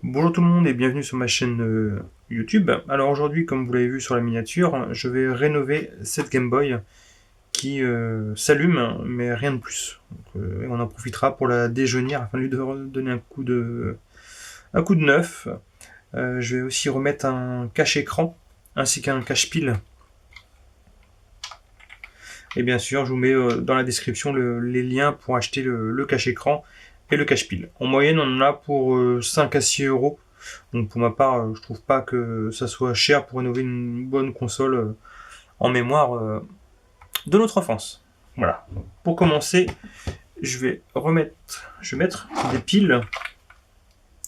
Bonjour tout le monde et bienvenue sur ma chaîne YouTube. Alors aujourd'hui, comme vous l'avez vu sur la miniature, je vais rénover cette Game Boy qui s'allume, mais rien de plus. Donc, on en profitera pour la déjaunir afin de lui donner un coup de neuf. Je vais aussi remettre un cache-écran ainsi qu'un cache-pile. Et bien sûr, je vous mets dans la description les liens pour acheter le cache-écran et le cache-pile. En moyenne, on en a pour 5 à 6 euros. Donc pour ma part, je trouve pas que ça soit cher pour rénover une bonne console en mémoire de notre enfance. Voilà. Pour commencer, je vais mettre des piles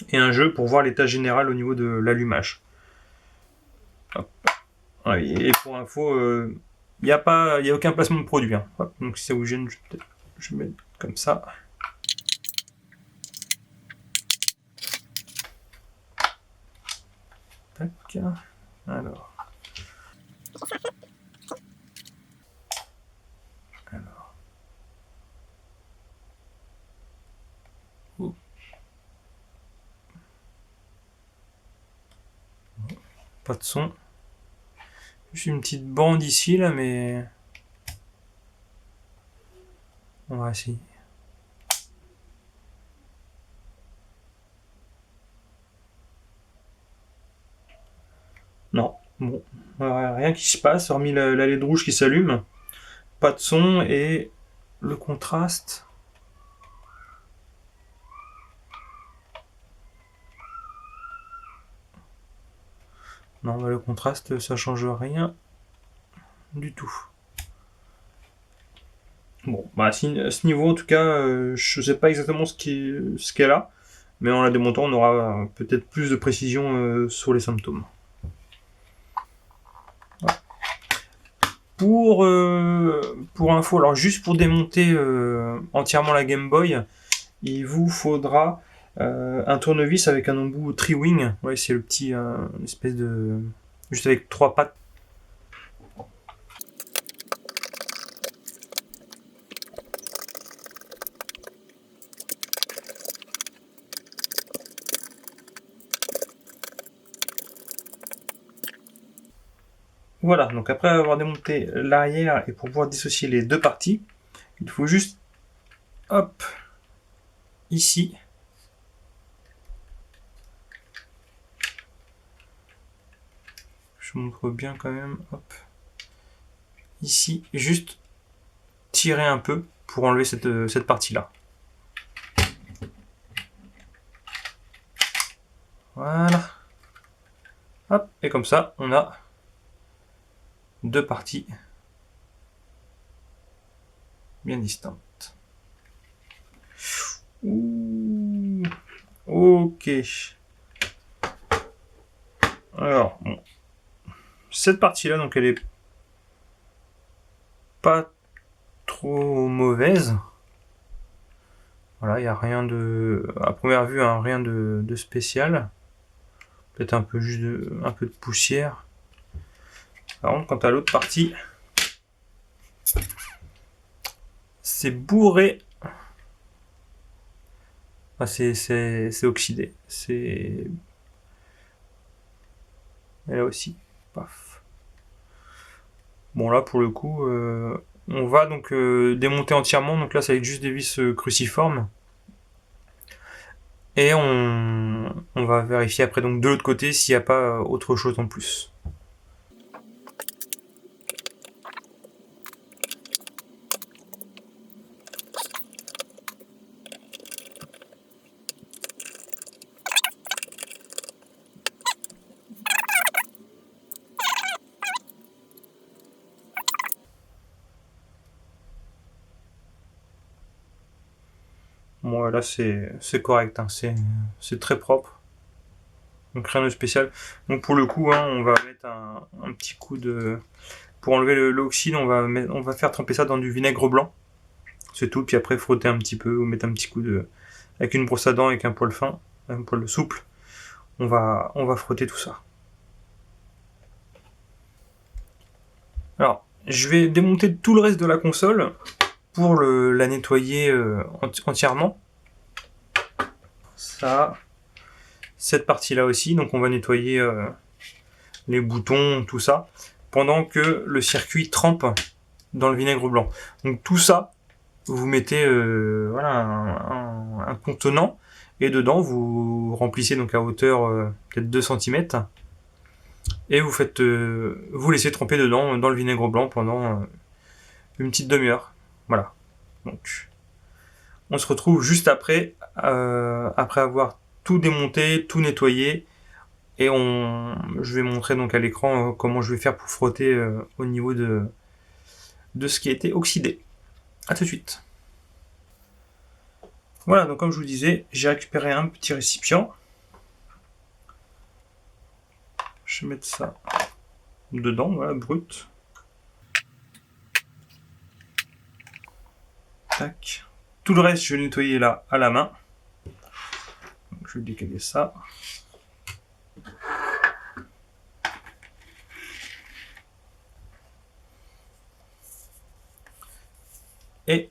et un jeu pour voir l'état général au niveau de l'allumage. Et pour info, il n'y a aucun placement de produit. Hein. Hop, donc si ça vous gêne, je vais mettre comme ça. Tac. Alors. Pas de son. J'ai une petite bande ici là, mais on va essayer. Non, bon, rien qui se passe, hormis la LED rouge qui s'allume. Pas de son et le contraste. Non, le contraste, ça change rien du tout. Bon, bah à ce niveau, en tout cas, je sais pas exactement ce qu'elle a, mais en la démontant, on aura peut-être plus de précision sur les symptômes. Voilà. Pour info, alors juste pour démonter entièrement la Game Boy, il vous faudra un tournevis avec un embout tri-wing. Ouais, c'est le petit, espèce de, juste avec 3 pattes. Voilà, donc après avoir démonté l'arrière et pour pouvoir dissocier les deux parties, il faut juste, hop, ici, je montre bien quand même, hop, ici, juste tirer un peu pour enlever cette partie-là. Voilà. Hop, et comme ça, on a deux parties bien distinctes. Ouh, ok. Alors, bon. Cette partie-là, donc elle est pas trop mauvaise. Voilà, il n'y a rien de, à première vue, hein, rien de spécial. Peut-être un peu un peu de poussière. Par contre, quant à l'autre partie, c'est bourré. Enfin, c'est oxydé. Et là aussi, paf. Bon là, pour le coup, on va donc démonter entièrement. Donc là, ça va être juste des vis cruciformes. Et on va vérifier après donc de l'autre côté s'il n'y a pas autre chose en plus. Bon là c'est correct, hein. C'est très propre. Donc rien de spécial. Donc pour le coup, hein, on va mettre un petit coup de... Pour enlever l'oxyde, on va faire tremper ça dans du vinaigre blanc. C'est tout, puis après frotter un petit peu, ou mettre un petit coup de... Avec une brosse à dents, avec un poil fin, un poil souple. On va frotter tout ça. Alors, je vais démonter tout le reste de la console pour la nettoyer entièrement. Ça, cette partie-là aussi. Donc on va nettoyer les boutons, tout ça, pendant que le circuit trempe dans le vinaigre blanc. Donc tout ça, vous mettez voilà, un contenant, et dedans vous remplissez donc à hauteur peut-être 2 cm, et vous faites vous laissez tremper dedans dans le vinaigre blanc pendant une petite demi-heure. Voilà. Donc on se retrouve juste après, après avoir tout démonté, tout nettoyé, et je vais montrer donc à l'écran comment je vais faire pour frotter au niveau de ce qui a été oxydé. A tout de suite. Voilà, donc comme je vous disais, j'ai récupéré un petit récipient. Je vais mettre ça dedans, voilà, brut. Tac. Tout le reste, je vais nettoyer là à la main. Donc, je vais décaler ça. Et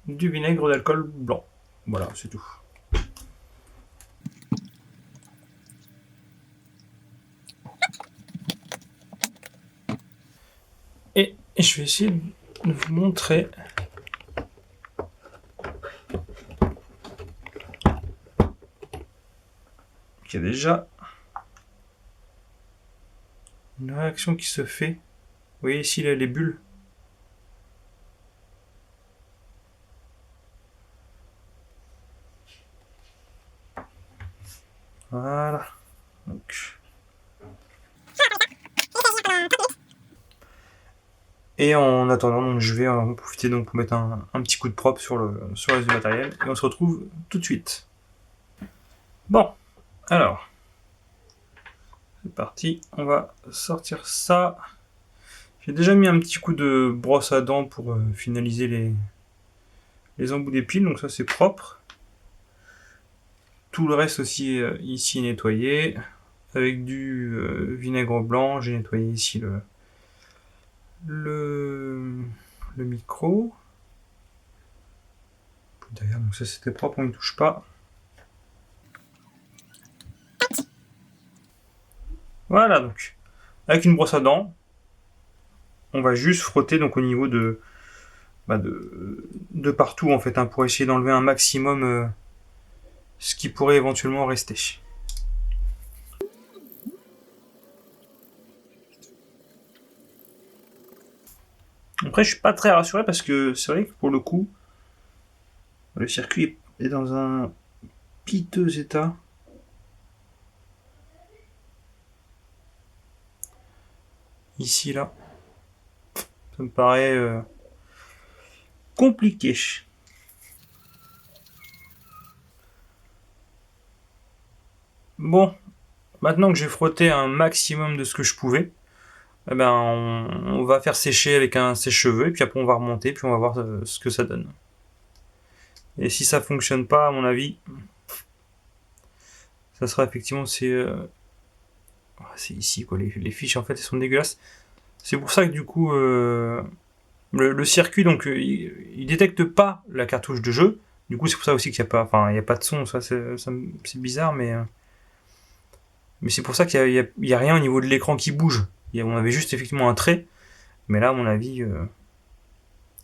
du vinaigre d'alcool blanc. Voilà, c'est tout. Et je vais essayer de vous montrer qu'il y a déjà une réaction qui se fait. Vous voyez ici là, les bulles. Voilà. Donc. Et en attendant, donc, je vais en profiter donc, pour mettre un petit coup de propre sur le reste du matériel. Et on se retrouve tout de suite. Bon, alors. C'est parti, on va sortir ça. J'ai déjà mis un petit coup de brosse à dents pour finaliser les embouts des piles, donc ça c'est propre. Tout le reste aussi ici nettoyé. Avec du vinaigre blanc, j'ai nettoyé ici le micro. Derrière, donc ça c'était propre, on n'y touche pas. Voilà, donc avec une brosse à dents, on va juste frotter donc au niveau de partout en fait, hein, pour essayer d'enlever un maximum ce qui pourrait éventuellement rester. Après, je suis pas très rassuré parce que c'est vrai que pour le coup, le circuit est dans un piteux état. Ici, là, ça me paraît compliqué. Bon, maintenant que j'ai frotté un maximum de ce que je pouvais, eh ben on va faire sécher avec un sèche-cheveux, et puis après on va remonter, puis on va voir ce que ça donne. Et si ça fonctionne pas, à mon avis, ça sera effectivement c'est ici quoi. Les fiches en fait elles sont dégueulasses. C'est pour ça que du coup le circuit donc il détecte pas la cartouche de jeu. Du coup c'est pour ça aussi qu'il n'y a pas, enfin il y a pas de son. Ça c'est bizarre, mais c'est pour ça qu'il y a rien au niveau de l'écran qui bouge. On avait juste effectivement un trait, mais là à mon avis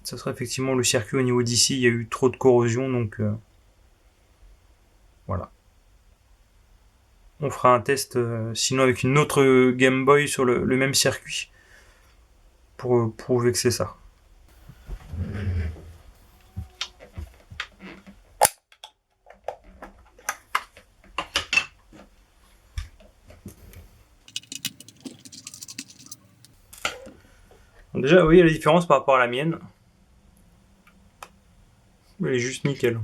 ça serait effectivement le circuit au niveau d'ici. Il y a eu trop de corrosion, donc voilà. On fera un test sinon avec une autre Game Boy sur le même circuit pour prouver que c'est ça. Déjà, vous voyez la différence par rapport à la mienne. Elle est juste nickel.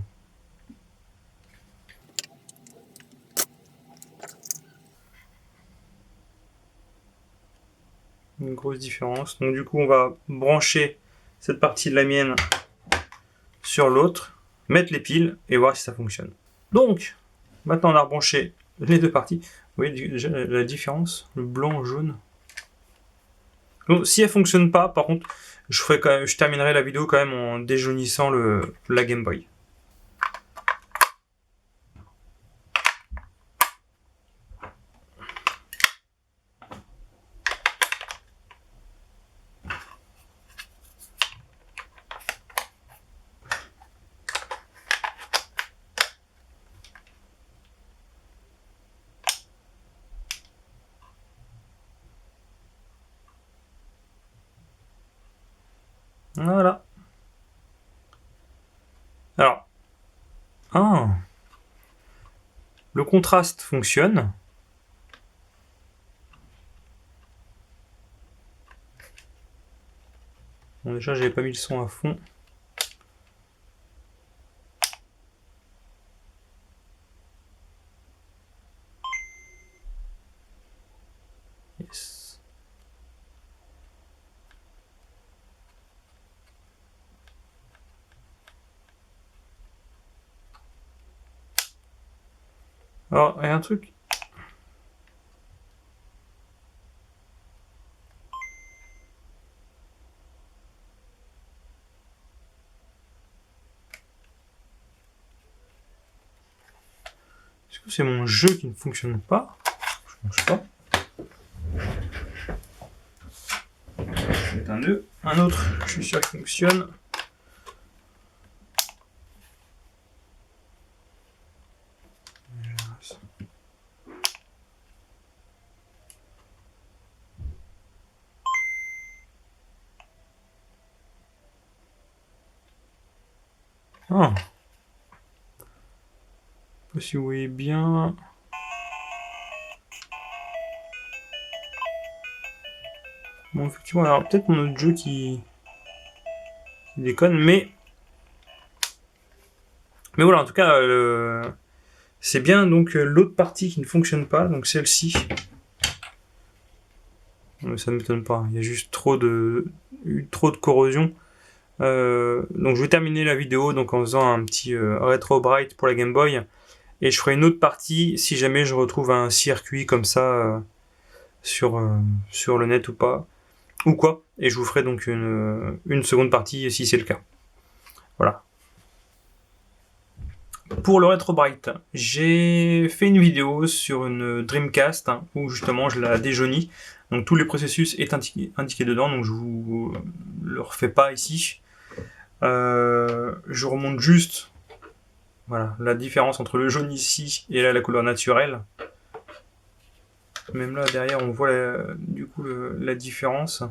Une grosse différence. Donc du coup, on va brancher cette partie de la mienne sur l'autre, mettre les piles et voir si ça fonctionne. Donc, maintenant on a rebranché les deux parties. Vous voyez déjà la différence, le blanc, jaune. Donc, si elle fonctionne pas, par contre, je terminerai la vidéo quand même en déjaunissant la Game Boy. Voilà. Alors, le contraste fonctionne. Bon, déjà, j'avais pas mis le son à fond. Yes. Alors, il y a un truc. Est-ce que c'est mon jeu qui ne fonctionne pas? Je pense pas. C'est un nœud. Un autre, je suis sûr qu'il fonctionne. Ah. Je sais pas si vous voyez bien. Bon, effectivement, alors peut-être mon autre jeu qui déconne, mais voilà, en tout cas, c'est bien donc l'autre partie qui ne fonctionne pas, donc celle-ci. Ça ne m'étonne pas, il y a juste trop de corrosion. Donc je vais terminer la vidéo donc en faisant un petit Retro Bright pour la Game Boy, et je ferai une autre partie si jamais je retrouve un circuit comme ça sur le net ou pas, ou quoi, et je vous ferai donc une seconde partie si c'est le cas. Voilà. Pour le Retro Bright, j'ai fait une vidéo sur une Dreamcast où justement je la déjaunis. Donc tous les processus est indiqué dedans, donc je vous le refais pas ici. Je remonte juste, voilà, la différence entre le jaune ici et là la couleur naturelle. Même là derrière on voit du coup la différence.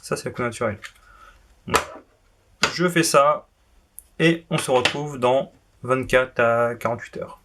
Ça c'est la couleur naturelle. Donc, je fais ça et on se retrouve dans 24 à 48 heures.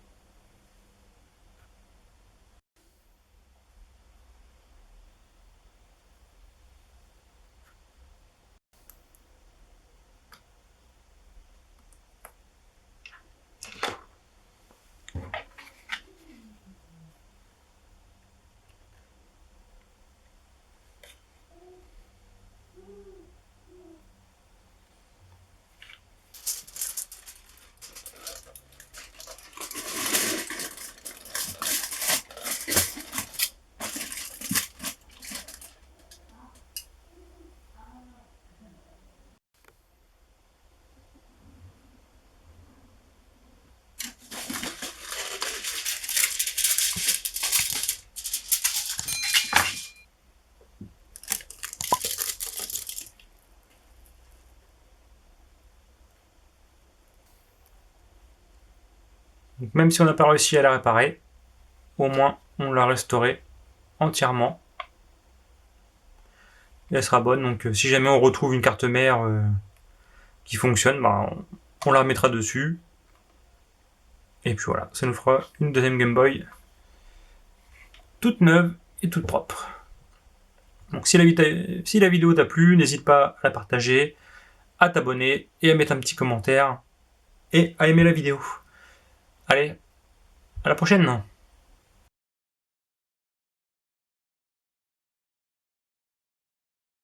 Donc même si on n'a pas réussi à la réparer, au moins on l'a restaurée entièrement. Et elle sera bonne, donc si jamais on retrouve une carte mère qui fonctionne, bah, on la remettra dessus. Et puis voilà, ça nous fera une deuxième Game Boy toute neuve et toute propre. Donc si la vidéo t'a plu, n'hésite pas à la partager, à t'abonner et à mettre un petit commentaire et à aimer la vidéo. Allez, à la prochaine!